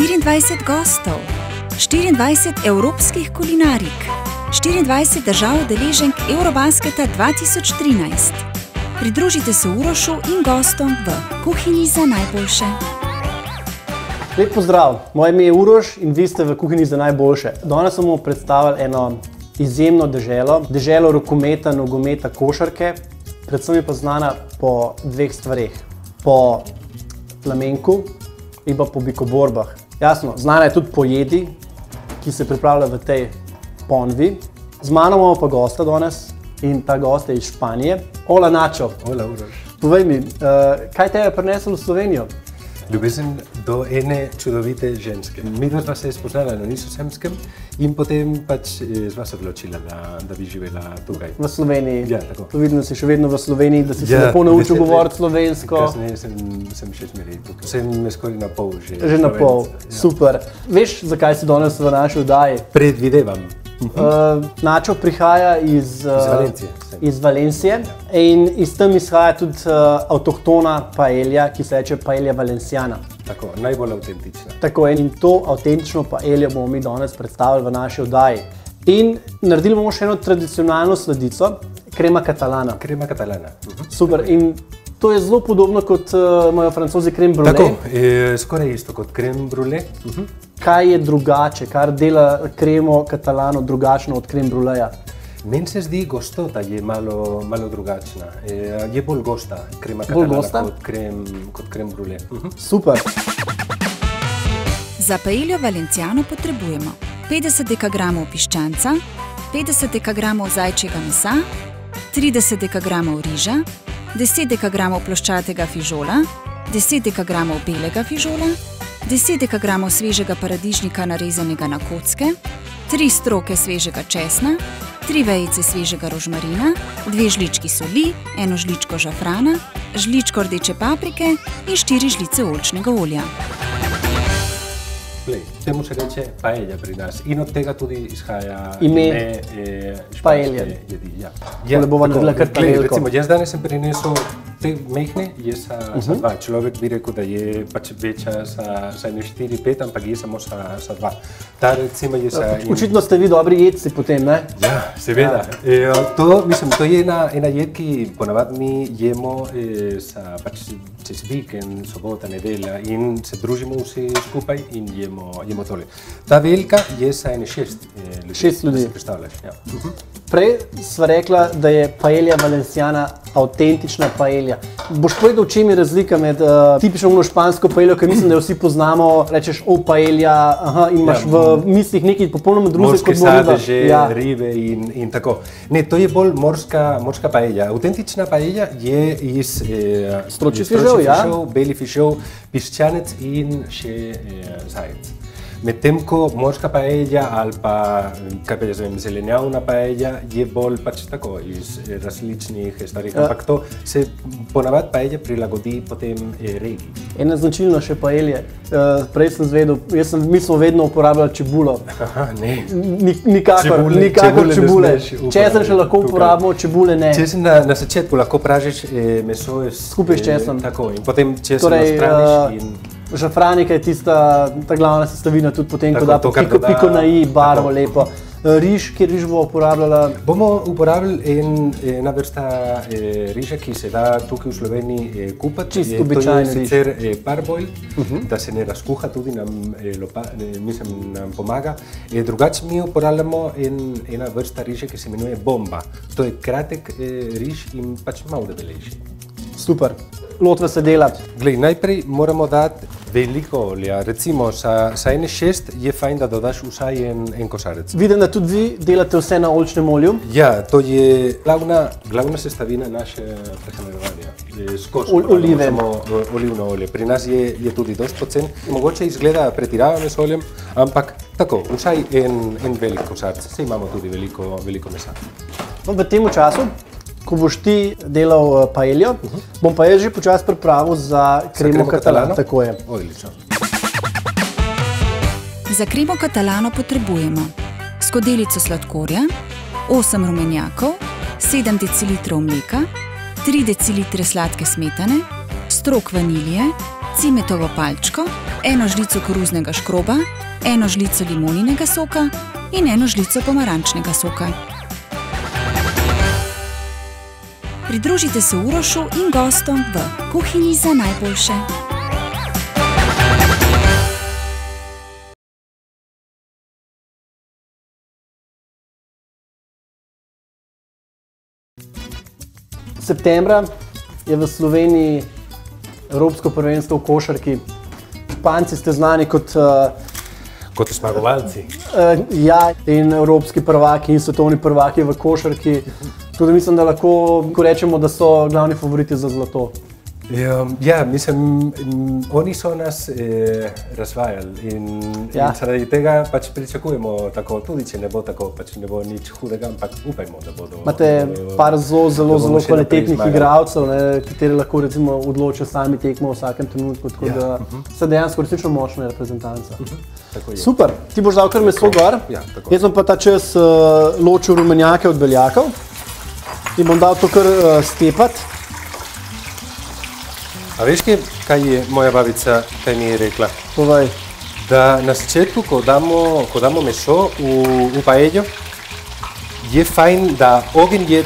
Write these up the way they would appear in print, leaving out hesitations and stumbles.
24 gostov, 24 evropskih kulinarik, 24 držav udeleženk Eurobasketa 2013. Pridružite se Urošu in gostom v Kuhinji za najboljše. Lep pozdrav, moje ime je Uroš in vi ste v Kuhinji za najboljše. Danes bomo predstavili eno izjemno deželo, deželo rokometa, nogometa, košarke. Predvsem je pa znana po dveh stvareh, po flamenku in pa po bikoborbah. Jasno, znana je tudi po jedi, ki se pripravlja v tej ponvi. Z mano imamo pa gosta danes in ta gost je iz Španije. Hola Nacho. Hola Uroš. Povej mi, kaj te je prineslo v Slovenijo? Ljubezen do ene čudovite ženske. Midva sva se spoznala na Nizozemskem in potem pač sva se odločila, da bi živela tukaj. V Sloveniji? Ja, tako. To vidim, da si še vedno v Sloveniji, da si se lepo naučil govoriti slovensko. Kasneje sem še zmeraj tukaj. Sem skoraj na pol že. Že na pol, super. Veš, zakaj si danes v naši oddaji? Predvidevam. Nacho prihaja iz Valencije in iz tam izhaja tudi avtohtona paella, ki se reče paella valenciana. Tako, najbolj avtentična. Tako, in to avtentično paello bomo mi danes predstavili v naši oddaji. In naredili bomo še eno tradicionalno sladico, crema catalana. Crema catalana. Super, in to je zelo podobno kot imajo Francozi creme brulee. Tako, skoraj isto kot creme brulee. Kaj je drugače, kar dela cremo catalano drugačno od creme bruleeja? Meni se zdi gostota je malo drugačna. Je bolj gosta crema catalana kot creme brulee. Super. Za paello valenciano potrebujemo 50 dekagramov piščanca, 50 dekagramov zajčjega mesa, 30 dekagramov riža, 10 dekagramov ploščatega fižola, 10 dekagramov belega fižola, 10 dekagramov svežega paradižnika narezanega na kocke, 3 stroke svežega česna, 3 vejice svežega rožmarina, 2 žlički soli, 1 žličko žafrana, žličko rdeče paprike in 4 žlice oljčnega olja. Temu se reče paella pri nas in od tega tudi izhaja ime španske jedi. Ja, bova naredila kar paelko. Recimo, jaz danes sem prinesel te mehne, je sa dva. Človek bi rekel, da je pač večja sa ene 4-5, ampak je samo sa dva. Ta recimo je sa... Očitno ste vi dobri jedci potem, ne? Ja, seveda. To je ena jed, ki ponavad mi jemo pač čez vikend, sobota, nedelja in se družimo vsi skupaj in jemo tole. Ta velika je sa ene 6 ljudi. 6 ljudi. Da si predstavljaš, ja. Prej sva rekla, da je paella valenciana avtentična paella. Boš povedal, v čem je razlika med tipično špansko paello, ker mislim, da jo vsi poznamo, rečeš paella, in imaš v mislih nekaj popolnoma drugega kot morske sadeže, ribe in tako. Ne, to je bolj morska paella. Avtentična paella je iz stročji fižol, beli fižol, piščanec in še zajec. Medtem ko morska paella ali pa, kaj pa jaz vem, zelenjavna paella je bolj pač tako iz različnih stvari, ampak to se ponavad paella prilagodi potem regiji. Ena značilna še paella, prej sem zvedel, mi smo vedno uporabljali čebulo. Aha, ne. Nikakor čebule. Česen še lahko uporabimo, čebule ne. Česen na začetku lahko pražiš meso skupaj s česom. Tako, in potem česen odstraniš in... Žafranika je ta glavna sestavina, tudi potem, ko da piko na i, barvo lepo. Riž, kjer riž bo uporabljala? Bomo uporabljali ena vrsta riža, ki se da tukaj v Sloveniji kupati. Čisto običajni riž. To je sicer parboil, da se ne razkuha, tudi nam pomaga. Drugače mi uporabljamo ena vrsta riža, ki se imenuje bomba. To je kratek riž in pač malo debelejši. Super. Lotva se delati. Glej, najprej moramo dati veliko olja. Recimo, sa ene 6 je fajn, da dodaš vsaj en košarec. Vidim, da tudi vi delate vse na oljčnem olju. Ja, to je glavna sestavina naše prehranjevanja. Olive. Samo olivno olje. Pri nas je tudi dosti pocen. Mogoče izgleda pretiravano s oljem, ampak tako, vsaj en velik košarec. Saj imamo tudi veliko mesa. V tem času, ko boš ti delal paello, bom pa jaz že počasi pripravil za cremo catalano. Tako je. Odlično. Za cremo catalano potrebujemo skodelico sladkorja, 8 rumenjakov, 7 decilitrov mleka, 3 decilitre sladke smetane, strok vanilije, cimetovo palčko, 1 žlico koruznega škroba, 1 žlico limoninega soka in 1 žlico pomarančnega soka. Pridružite se Urošu in gostom v kuhinji za najboljše. Septembra je v Sloveniji Evropsko prvenstvo v košarki. Španci ste znani kot zmagovalci. Ja, in evropski prvaki in svetovni prvaki v košarki. Tako da mislim, da lahko rečemo, da so glavni favoriti za zlato. Ja, mislim, oni so nas razvajali in zaradi tega pač pričakujemo tako, tudi če ne bo tako, pač ne bo nič hudega, ampak upajmo, da bodo. Imate par zelo kvalitetnih igralcev, kateri lahko recimo odločijo sami tekmo v vsakem trenutku, tako da so dejansko resnično močna reprezentanca. Super, ti boš dal kar meso gor, jaz bom pa ta čas ločil rumenjake od beljakov in bom dal to kar stepati. A veš, kaj je moja babica, kaj mi je rekla? Povej. Da na začetku, ko damo meso v paeljo, je fajn, da ogenj je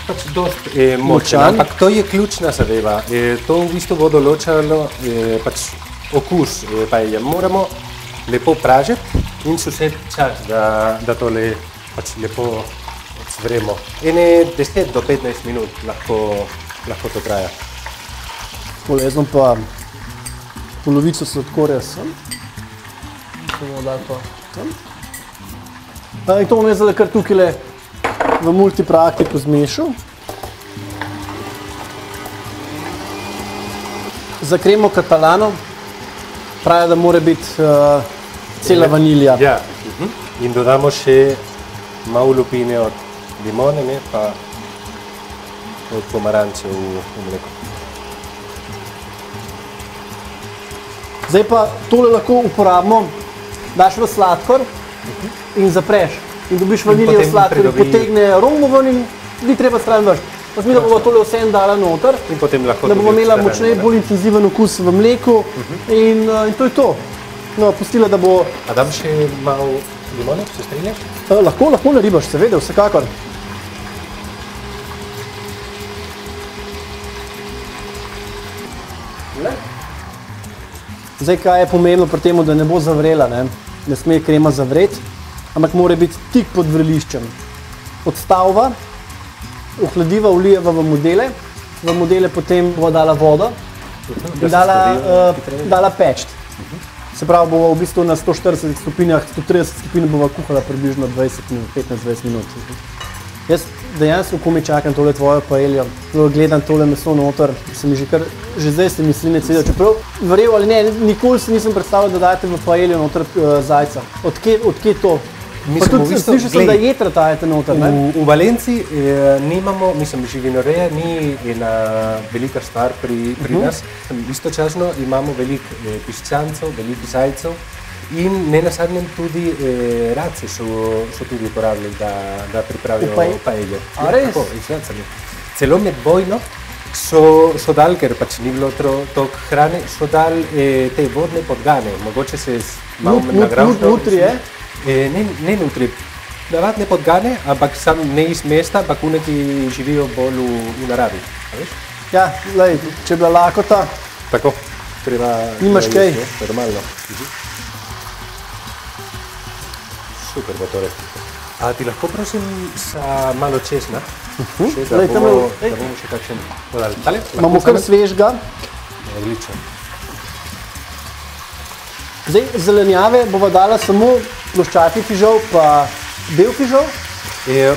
pač dosti močan, ampak to je ključna zadeva. To v bistvu bo določalo pač okus paelja. Moramo lepo pražiti in sused čas, da tole pač lepo cvremo. 10 do 15 minut lahko to traja. Jaz bom pa polovico sladkorja sem. Bomo dali to tam. In to bom jaz zdaj kar tukaj v multipraktiku zmešal. Za kremo katalano pravi, da mora biti cela vanilja. Ja, in dodamo še malo lupine od limone, pa od pomaranče v mleko. Zdaj pa tole lahko uporabimo, daš v sladkor in zapreš. In dobiš vaniljev sladkor in potegne aromo ven in ni treba stran vršiti. Pa mi da bomo tole vse dala noter, da bomo imela močneje bolj intenziven okus v mleku in to je to. No, pustila, da bo... A dam še malo limone, se strinjaš? Lahko naribaš, seveda, vsekakor. Zdaj, kaj je pomembno pri tem, da ne bo zavrela, ne sme krema zavreti, ampak mora biti tik pod vreliščem. Odstavva, ohladiva, vlijeva v modele potem bova dala vodo in dala peč. Se pravi, bova v bistvu na 140 stopinjah, 130 stopinj bova kuhala približno 15-20 minut. Jaz dejansko komaj čakam tole tvojo paeljo, gledam tole meso noter, že zdaj se mi sline cedijo, čeprav verjel ali ne, nikoli si nisem predstavljal, da dajete v paeljo noter zajca. Odkje to? Pa tudi slišal sem, da jetra dajete noter, ne? V Valenciji nimamo, mislim, živinoreja ni ena velika stvar pri nas. Istočasno imamo veliko piščancev, veliko zajcev. In ne nazadnje tudi race so tudi uporabljali, da pripravijo paeljo. A res? Celo med vojno so dali, ker pač ni bilo toliko hrane, so dali te vodne podgane. Mogoče se malo nagražno. Nutri, je? Ne nutri. Navadne podgane, ampak sam ne iz mesta, ampak one, ki živijo bolj v naravi. Ja, lej, če je bila lakota. Tako, treba... Nimaš kaj? Normalno. Super bo torej. A ti lahko prosim za malo česna? Da bomo še kakšen podali. Imamo kar svežga. Odlično. Zdaj zelenjave bova dala samo ploščati fižol pa bel fižol.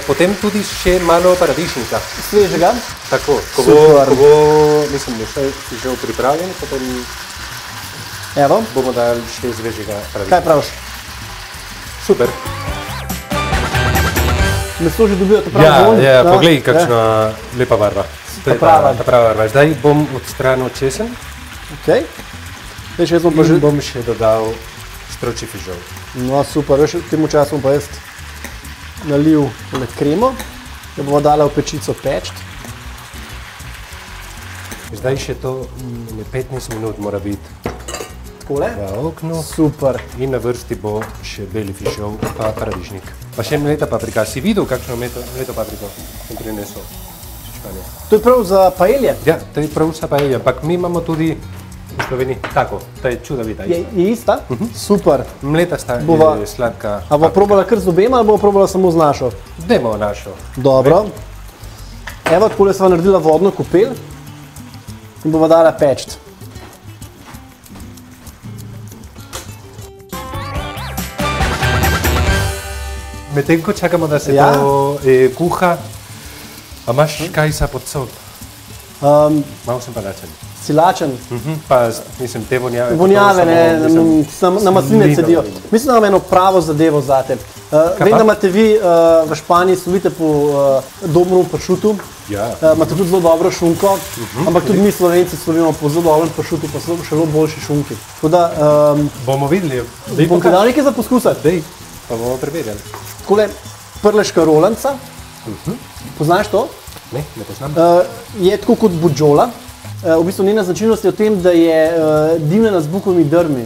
Potem tudi še malo paradižnika. Svežega. Tako, ko bo, mislim, še fižol pripravljen, potem bomo dali še svežega paradižnika. Kaj praviš? Super. Meso že dobijo ta pravi vonj. Ja, poglej, kakšna lepa barva. To je ta prava barva. Zdaj bom odstranil česen. Ok. In bom še dodal stročji fižol. No, super. Veš, v tem času bom pa jaz nalil kremo, da bomo dala v pečico peč. Zdaj še to 15 minut mora biti Takole. v oknu. Super. In na vrsti bo še beli fišov pa paradižnik. Pa še mleta paprika. Si videl, kakšno mleto papriko sem prinesel iz Španije? To je prav za paelje? Ja, to je prav za paelje, ampak mi imamo tudi v Sloveniji tako, to je čudovita. Je ista? Super. Mleta sta sladka. A bo probala kar z obema ali bo probala samo z našo? Dajmo našo. Dobro. Evo, takole sva naredila vodno kopel in bova dala peč. Medtem ko čakamo, da se to kuha, a imaš kaj za podsol? Malo sem pa lačen. Si lačen? Pa mislim, te vonjave. Vonjave, ne, na masline sedijo. Mislim, da imam eno pravo zadevo zate. Vem, da imate vi v Španiji slovite po dobrom pršutu. Ja. Imate tudi zelo dobro šunko, ampak tudi mi Slovenci slovimo po zelo dobrem pršutu, pa so še zelo boljši šunki. Tako da bomo videli. bom ti dal nekaj za poskusati. Dej, pa bomo preverjali. Takole prleška rolanca. Poznaš to? Ne, ne poznam. Je tako kot budžola. V bistvu njena značilnost je v tem, da je dimljena z bukovimi drvmi.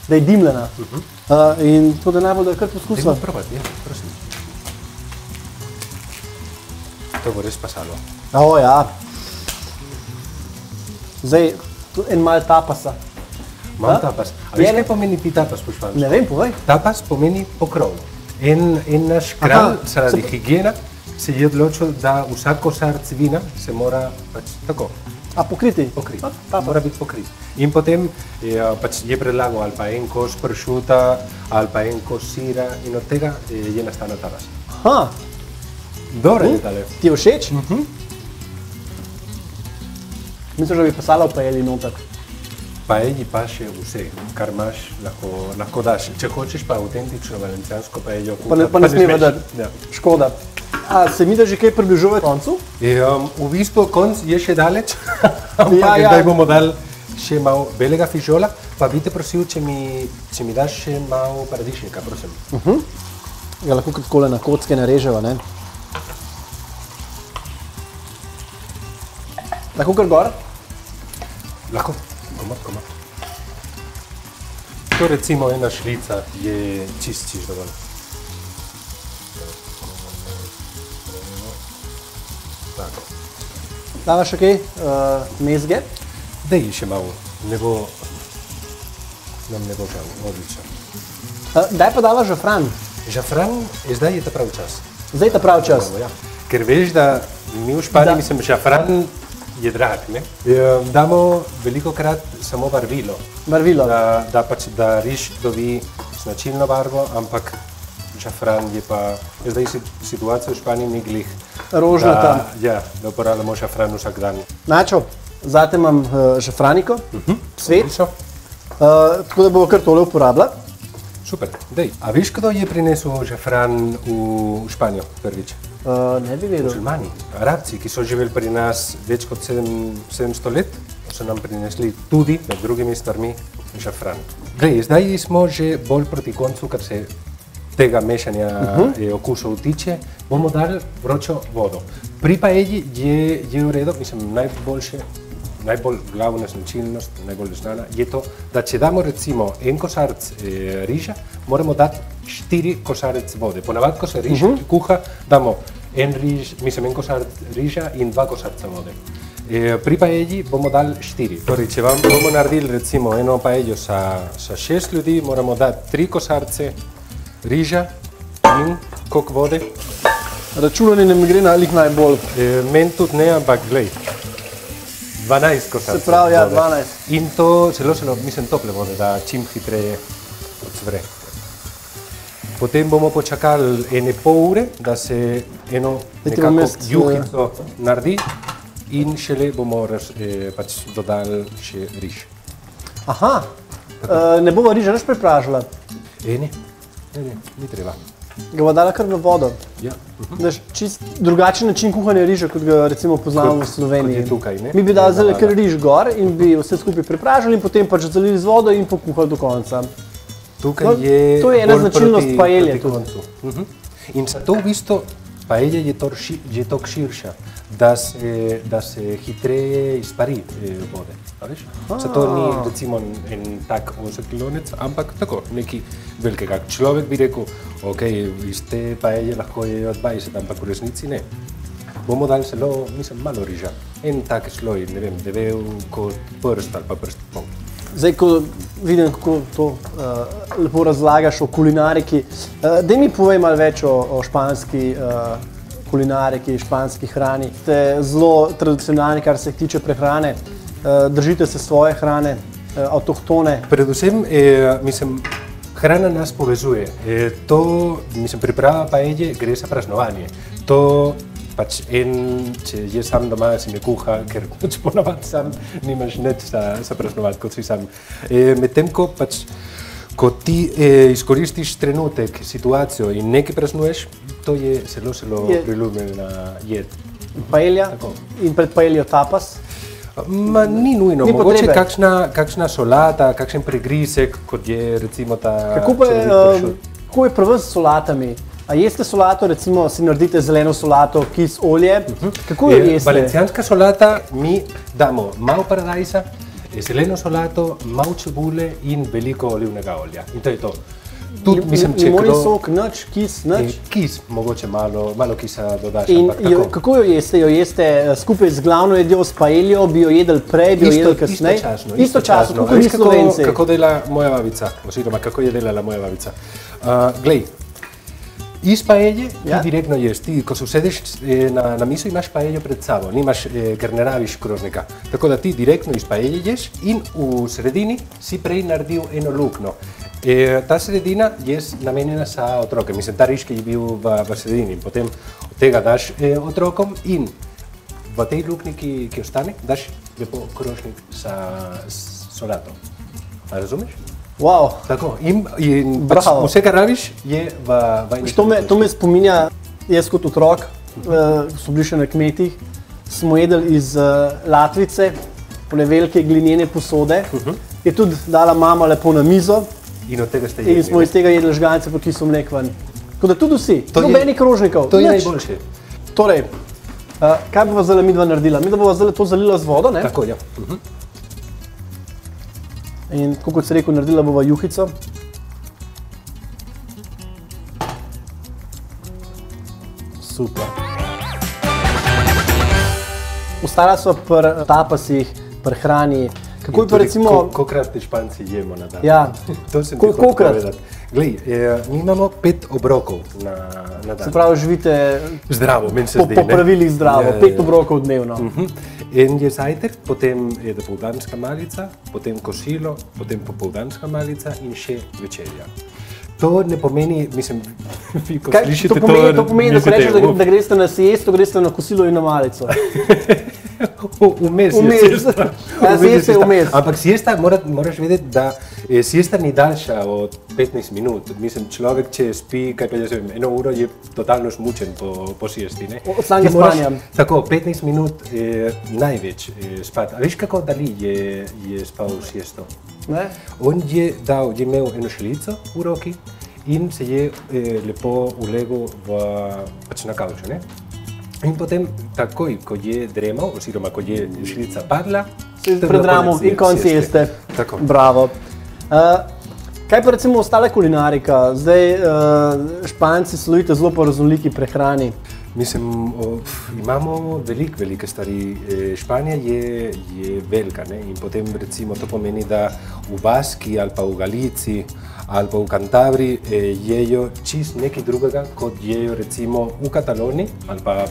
Da je dimljena. In to, da najbolj, da je kar poskusila. Dajmo probati, ja, prosim. To bo res pasalo. O, ja. Zdaj, en mal tapasa. Mal tapas. A veš, kaj pomeni ti tapas po špansko? Ne vem, povej. Tapas pomeni pokrov. En naš kralj, zaradi higiene, se je odločil, da vsak kozarec vina se mora pač tako pokriti? Pokrit. Mora biti pokrit. In potem je predlagal ali pa en kos pršuta, ali pa en kos sira in od tega je nastala tapas. Dobro je tale. Ti je všeč? Misliš, da bi pasala v paelji noter? Paelji pa še vse, kar imaš, lahko daš. Če hočeš pa avtentično valencijansko paeljo kuhati, pa ne smeva dati. Ja. Škoda. A se mi da že kaj približuje koncu? V bistvu konc je še daleč, ampak zdaj bomo dali še malo belega fižola, pa bi te prosil, če mi daš še malo paradižnika, prosim. Ja, lahko takole na kocke nareževa, ne? Lahko kar gor? Lahko, komot. To recimo ena šlica je čist dovolj. Tako. Dava še kaj mezge? Dej še malo, nam ne bo žal, odlično. Daj pa dava žafran. Žafran, zdaj je ta prav čas. Zdaj je ta prav čas. Ja. Ker veš, da mi v Španiji, mislim, žafran je drag, ne? Damo velikokrat samo barvilo. Barvilo. Da riž dobi značilno barvo, ampak žafran je pa, zdaj situacija v Španiji ni glih. Rožnata. Ja, da uporabljamo žafran vsak dan. Načo, zate imam žafraniko, cvet, Odlično. tako da bomo kar tole uporabila. Super, dej. A veš, kdo je prinesel žafran v Španijo prvič? Ne bi vedel. Musulmani, Arabci, ki so živeli pri nas več kot 700 let, so nam prinesli tudi, med drugimi stvarmi, žafran. Glej, zdaj smo že bolj proti koncu, kar se tega mešanja okusov tiče, bomo dali vročo vodo. Pri paelji je v redu, mislim, najbolj glavna značilnost, najbolj znana, je to, da če damo recimo en kozarec riža, moramo dati 4 kozarec vode. Ponavadi, ko se riž kuha, damo en kozarec riža in 2 kozarca vode. Pri paelji bomo dali 4. Torej, če bomo naredili recimo eno paeljo za 6 ljudi, moramo dati 3 kozarce riža in koliko vode. Računanje ne mi gre na lik najbolj. Meni tudi ne, ampak glej. 12 kozarcev. Se pravi, ja, 12. In to zelo, mislim, tople vode, da čim hitreje odsvre. Potem bomo počakali ene pol ure, da se eno nekako juhico naredi in šele bomo pač dodali še riž. Aha, ne bova riža več prepražila? Ne, ni treba. Ga bova dala kar v vodo. Ja. Čist drugačen način kuhanja riža, kot ga recimo poznamo v Sloveniji. Kot je tukaj, ne? Mi bi dali zdaj kar riž gor in bi vse skupaj prepražili in potem pač zalili z vodo in pokuhali do konca. Tukaj je to je ena značilnost paelje tudi. In zato v bistvu paella je toliko širša, da se hitreje izpari vode. Zato ni recimo en tak ozek lonec, ampak tako, neki velikega. Človek bi rekel, ok, iz te paelle lahko jejo 20, ampak v resnici ne. Bomo dali zelo, mislim, malo riža. En tak sloj, ne vem, devel kot prst ali pa prst pol. Zdaj, ko vidim, kako to lepo razlagaš o kulinariki, daj mi povej malo več o španski kulinariki, španski hrani. Ste zelo tradicionalni, kar se tiče prehrane, držite se svoje hrane, avtohtone. Predvsem, mislim, hrana nas povezuje. To, mislim, priprava paelle gre za praznovanje. To pač če je sam doma, si me kuha, ker pač ponavadi sam nimaš nič za praznovati, kot si sam. Medtem ko pač, ko ti izkoristiš trenutek, situacijo in nekaj praznuješ, to je zelo priljubljena jed. Paella in pred paeljo tapas? Ni nujno, mogoče kakšna solata, kakšen pregrisek, kot je recimo ta Kako je pri vas s solatami? A jeste solato, recimo si naredite zeleno solato, kis, olje, kako jo jeste? Valencijanska solata, mi damo malo paradajza, zeleno solato, malo čebule in veliko olivnega olja. In to je to. Limoni sok, nič, kis, nič? Kis, mogoče malo kisa dodaš. In kako jo jeste? Jo jeste skupaj z glavno jedjo, s paeljo, bi jo jedli prej, bi jo jedli kasneje? Istočasno, kako mi Slovenci. Kako dela moja babica, oziroma kako je delala moja babica. Glej, iz paelle ti direktno ješ. Ti, ko se usedeš na mizo, imaš paeljo pred sabo, ker ne rabiš krožnika. Tako da ti direktno iz paelle ješ in v sredini si prej naredil eno luknjo. Ta sredina je namenjena za otroke. Mislim, ta riž, ki je bil v sredini. Potem od tega daš otrokom in v tej luknji, ki ostane, daš lepo krožnik za solato. A razumeš? Wow. Tako, in vse, kar rabiš, je v eni. To me spominja, jaz kot otrok, so bili še na kmetih, smo jedli iz latvice, one velike glinene posode, je tudi dala mama lepo na mizo in od tega ste jedli. In smo iz tega jedli žgance po kisu mlek ven. Tako da tudi vsi, nobenih krožnikov. To je najboljše. Torej, kaj bova zdaj midva naredila? Midva bova zdaj to zalila z vodo, ne? Tako, ja. In tako kot se rekel, naredila bova juhico. Super. Ostala sva pri tapasih, pri hrani. Kako je pa recimo... Kolikrat ti Španci jemo na dan? Ja. To sem ti hotel povedati. Glej, mi imamo 5 obrokov na dan. Se pravi, živite... Zdravo, meni se zdi, ne? Po pravilih zdravo, 5 obrokov dnevno. En je zajtrk, potem je dopoldanska malica, potem kosilo, potem popoldanska malica in še večerja. To ne pomeni, mislim, vi ko slišite to... To pomeni, da ko rečeš, da greste na siesto, greste na kosilo in na malico. Vmes je siesta. Siesta je vmes. Ampak siesta, moraš vedeti, da siesta ni daljša od 15 minut. Mislim, človek, če spi, kaj pa jaz vem, 1 uro je totalno smučen po siesti, ne? Od samega spanja. Tako, 15 minut največ spati. A veš, kako Dali je spal siesto? Ne? On je imel eno šelico v roki in se je lepo ulegel pač na kavču, ne? In potem, takoj, ko je dremal, oziroma ko je šelica padla, se je predramal in konc sieste. Tako. Bravo. Kaj pa recimo ostala kulinarika? Zdaj, Španci slovite zelo po raznoliki prehrani. Mislim, imamo velike stvari. Španija je velika, ne? In potem recimo to pomeni, da v Baski ali pa v Galici ali pa v Kantabri jejo čist nekaj drugega, kot jejo recimo v Kataloniji ali pa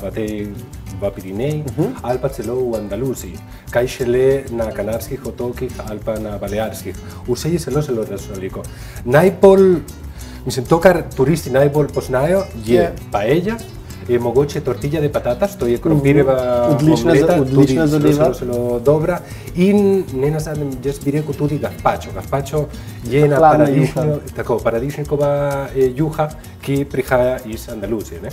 v Pirineji ali pa celo v Andaluziji. Kaj šele na Kanarskih otokih ali pa na Balearskih. Vse je zelo raznoliko. To, kar turisti najbolj poznajo, je paella. Je mogoče tortilla de patatas, to je krompirjeva omleta, tudi zelo dobra. In ne nazadnje, jaz bi rekel tudi gazpacho. Gazpacho je ena paradižnikova juha, ki prihaja iz Andaluzije, ne?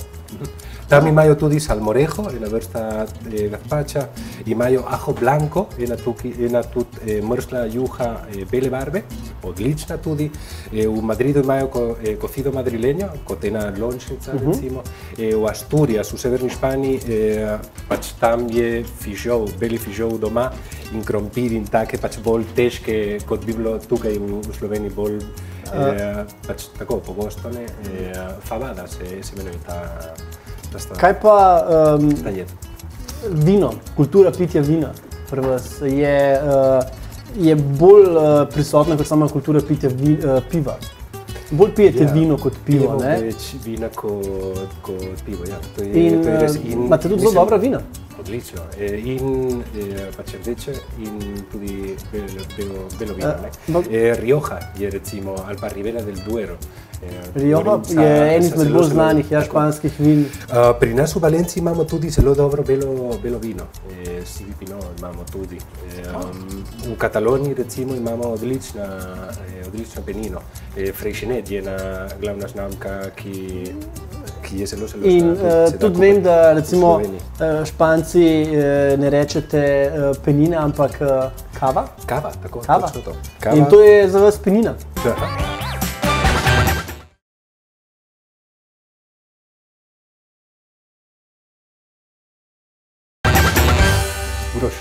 Tam imajo tudi salmorejo, ena vrsta gazpača, imajo ajo blanco, ena tudi mrzla juha bele barve, odlična tudi. V Madridu imajo cocido madrileño, kot ena lončnica, recimo. V Asturias, v severni Španiji, pač tam je fižol, beli fižol doma in krompir in take pač bolj težke, kot bi bilo tukaj v Sloveniji bolj pač tako pogosto, ne, fabada se imenuje ta stvar. Kaj pa Ta jed. vino, kultura pitja vina pri vas je bolj prisotna kot sama kultura pitja piva? Bolj pijete vino kot pivo, ne? Več vina kot pivo, ja. To In je res. imate tudi zelo dobra vina. Odlično. In pač rdeče in tudi belo vino, ne. Rioja je recimo, ali pa Ribera del Duero. Rioja je en izmed bolj znanih španskih vin. Pri nas v Valenciji imamo tudi zelo dobro belo vino. Sivi Pinot imamo tudi. V Kataloniji recimo imamo odlično penino. Freixenet je ena glavna znamka, ki je zelo In tudi vem, da recimo Španci ne rečete penine, ampak kava. Kava, tako, Kava. točno to. In to je za vas penina. Uroš,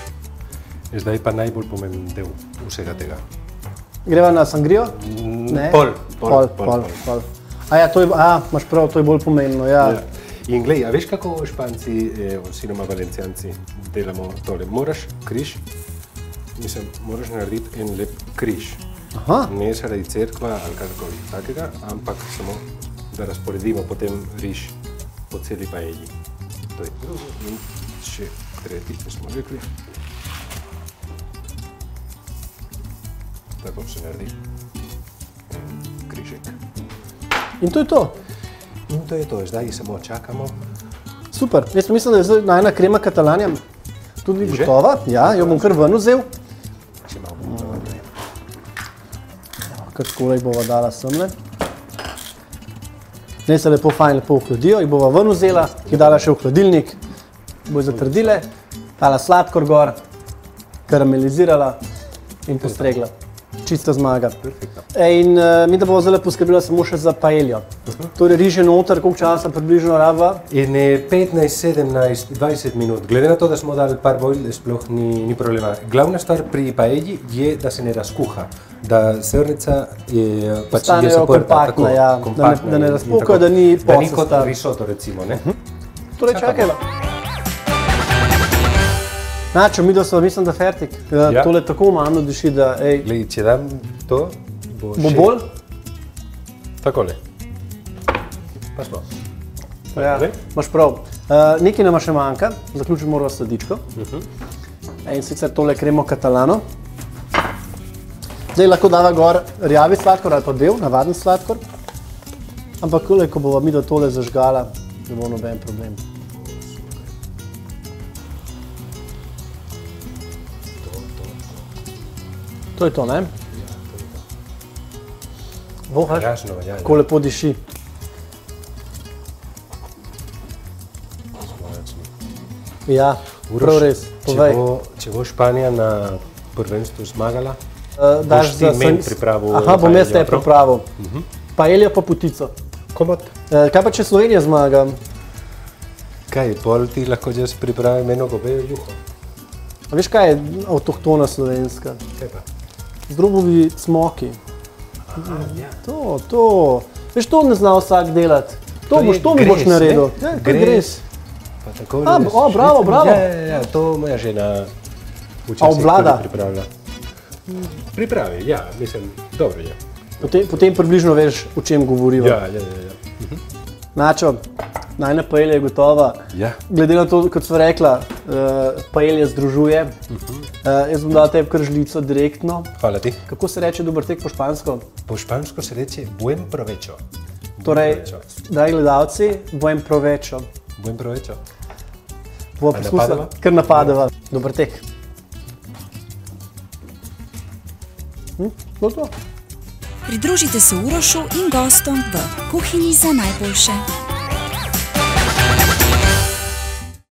zdaj pa najbolj pomemben del vsega tega. Greva na sangrijo? Ne? Pol. A ja, imaš prav, to je bolj pomembno, ja. In glej, a veš kako Španci oziroma Valencijanci delamo tole? Moraš moraš narediti en lep križ. Aha. Ne zaradi cerkva ali karkoli takega, ampak samo da razporedimo potem riž po celi paelji. To je drugo in še tretji, smo rekli. Tako se naredi križek. In to je to. In to je to, zdaj samo čakamo. Super, jaz mislim, da je zdaj najna krema Catalana tudi gotova. Ja, jo bom kar ven vzel. Če malo bomo naprej. Kar takole jih bova dala semle. Naj se lepo ohladijo, jih bova ven vzela, jih dala še v hladilnik, bojo zatrdile, dala sladkor gor, karamelizirala in postregla. Čista zmaga. In mi da bova zdaj poskrbela samo še za paeljo. Torej riž je noter, koliko časa približno raba? In 15, 17, 20 minut. Glede na to, da smo dali par bojl, sploh ni problema. Glavna stvar pri paelji je, da se ne razkuha. Da srnica pač je zaprta, tako kompaktna. Da ne razpukajo, da ni Da ni kot posesta. risotto recimo, ne? Torej čakajva. Načo, mi da so, mislim, da fertik. Tole tako umamno diši, da Glej, če dam to, bo bo bolj. Takole. Pa smo. Ja, imaš prav. Nekaj nama še manjka, zaključiti moramo s sladičko. In sicer tole kremo Catalano. Zdaj lahko dava gor rjavi sladkor ali pa bel, navaden sladkor. Ampak ko bova mi da tole zažgala, ne bo noben problem. To je to, ne? Vohaš? Jasno, ja. Kako lepo diši. Ja, prav res, povej. Če bo Španija na prvenstvu zmagala, Daš boš ti meni pripravil Aha, bom jaz te paeljo, prav? pripravil. Paeljo pa potico. Komot. Kaj pa če Slovenija zmaga? Kaj, pol ti lahko jaz pripravim eno govejo juho? A veš kaj je avtohtona slovenska? Kaj pa? Zdrobovi cmoki. Ja. To. Veš, to ne zna vsak delati. To mi boš naredil. Ja, gres. Pa tako Bravo. Ja, to moja žena včasih obvlada? tudi pripravlja. Pripravi, ja, mislim, dobro je. Potem približno veš, o čem govoriva. Ja. Načo, najna paelja je gotova. Ja. Glede na to, kot sva rekla, paelja združuje. Jaz bom dal tebi kar žlico direktno. Hvala ti. Kako se reče dober tek po špansko? Po špansko se reče buen provecho. Torej, dragi gledalci, buen provecho. Buen provecho. Bova poskusila, kar napadeva. Dober tek. Pridružite se Urošu in gostom v Kuhinji za najboljše.